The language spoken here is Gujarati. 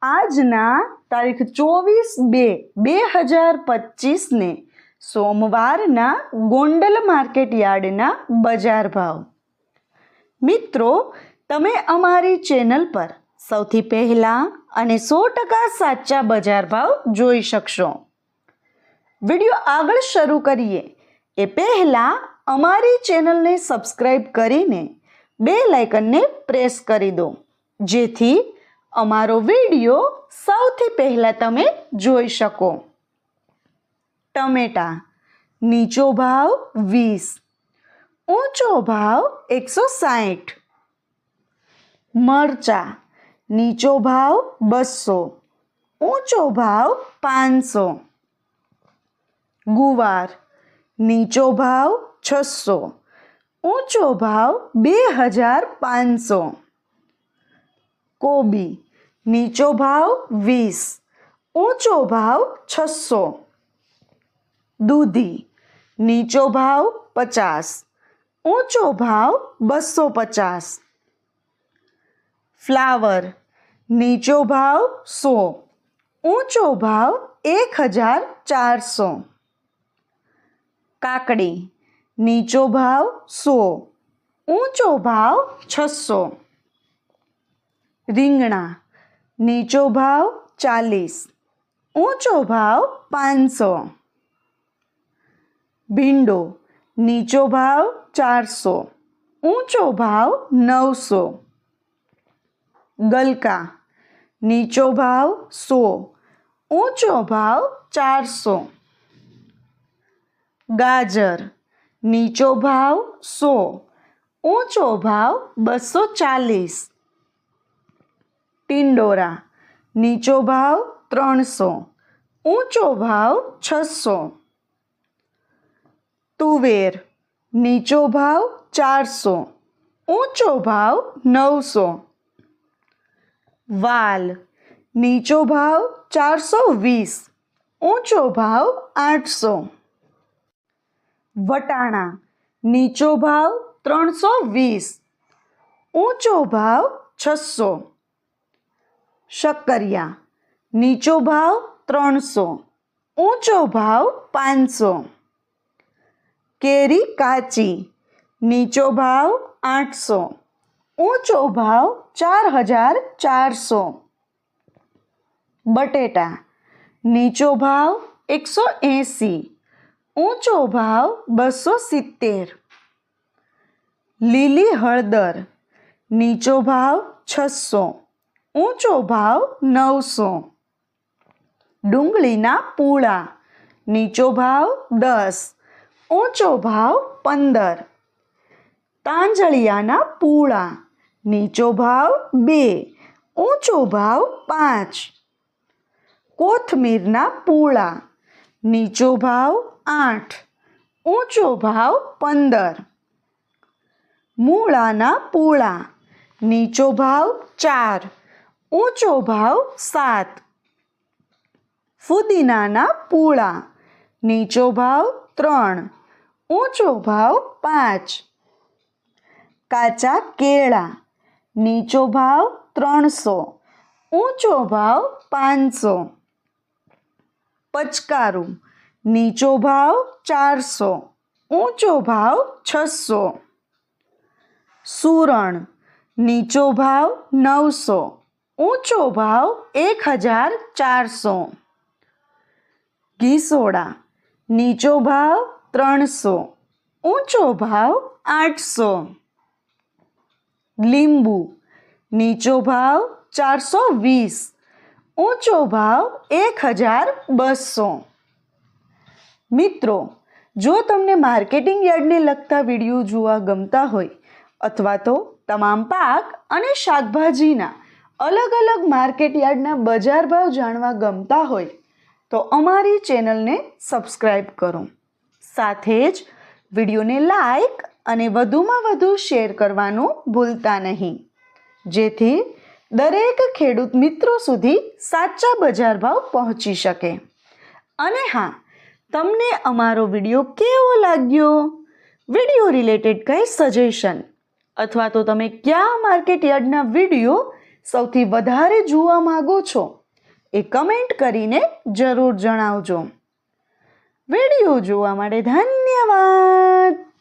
આજના તારીખ 24/2/2025 ને સોમવારના ગોંડલ માર્કેટ યાર્ડના બજાર ભાવ. મિત્રો, તમે અમારી ચેનલ પર સૌથી પહેલાં અને 100% સાચા બજાર ભાવ જોઈ શકશો. વિડીયો આગળ શરૂ કરીએ એ પહેલાં અમારી ચેનલને સબસ્ક્રાઈબ કરીને બેલ આઇકનને પ્રેસ કરી દો, જેથી અમારો વિડીયો સૌથી પહેલાં તમે જોઈ શકો. ટમેટા નીચો ભાવ 20, ઊંચો ભાવ 160. મરચાં નીચો ભાવ 200, ઊંચો ભાવ 500. ગુવાર નીચો ભાવ 600, ઊંચો ભાવ 2500. કોબી નીચો ભાવ 20, ઊંચો ભાવ 600. દૂધી નીચો ભાવ 50, ઊંચો ભાવ 250. ફ્લાવર નીચો ભાવ 100, ઊંચો ભાવ 1400. કાકડી નીચો ભાવ 100, ઊંચો ભાવ 600. રીંગણા નીચો ભાવ 40, ઊંચો ભાવ 500. ભીંડો નીચો ભાવ 400, ઊંચો ભાવ 900. ગલકા નીચો ભાવ 100, ઊંચો ભાવ 400. ગાજર નીચો ભાવ 100, ઊંચો ભાવ 240. ટિંડોરા નીચો ભાવ 300, ઊંચો ભાવ 600. તુવેર નીચો ભાવ 400, ઊંચો ભાવ 900. વાલ નીચો ભાવ 420, ઊંચો ભાવ 800. વટાણા નીચો ભાવ 320, ઊંચો ભાવ 600. શક્કરિયા નીચો ભાવ 300, ઊંચો ભાવ 500. કેરી કાચી નીચો ભાવ 800, ઊંચો ભાવ 4400. બટેટા નીચો ભાવ 180, ઊંચો ભાવ 270. લીલી હળદર નીચો ભાવ 600, ઊંચો ભાવ 900. ડુંગળીના પૂળા નીચો ભાવ 10, ઊંચો ભાવ 15. તાંજળિયાના પૂળા નીચો ભાવ 2, ઊંચો ભાવ 5. કોથમીરના પૂળા નીચો ભાવ 8, ઊંચો ભાવ 15. મૂળાના પૂળા નીચો ભાવ 4, ઊંચો ભાવ 7. ફુદીનાના પૂળા નીચો ભાવ 3, ઊંચો ભાવ 5. કાચા કેળા નીચો ભાવ 300, ઊંચો ભાવ 500. પચકારું નીચો ભાવ 400, ઊંચો ભાવ 600. સુરણ નીચો ભાવ 900, ઊંચો ભાવ 1400. ઘી સોડા નીચો ભાવ 300, ઊંચો ભાવ 800. લીંબુ નીચો ભાવ 420, ઊંચો ભાવ 1200. મિત્રો, જો તમને માર્કેટિંગ યાર્ડને લગતા વિડીયો જોવા ગમતા હોય અથવા તો તમામ પાક અને શાકભાજીના અલગ અલગ માર્કેટ યાર્ડના બજાર ભાવ જાણવા ગમતા હોય તો અમારી ચેનલને સબસ્ક્રાઈબ કરો. સાથે જ વિડીયોને લાઈક અને વધુમાં વધુ શેર કરવાનું ભૂલતા નહીં, જેથી દરેક ખેડૂત મિત્રો સુધી સાચા બજાર ભાવ પહોંચી શકે. અને હા, તમને અમારો વિડીયો કેવો લાગ્યો? વિડીયો રિલેટેડ કંઈ સજેશન અથવા તો તમે કયા માર્કેટ યાર્ડના વિડીયો સૌથી વધારે જોવા માંગો છો એ કમેન્ટ કરીને જરૂર જણાવજો. વિડીયો જોવા માટે ધન્યવાદ.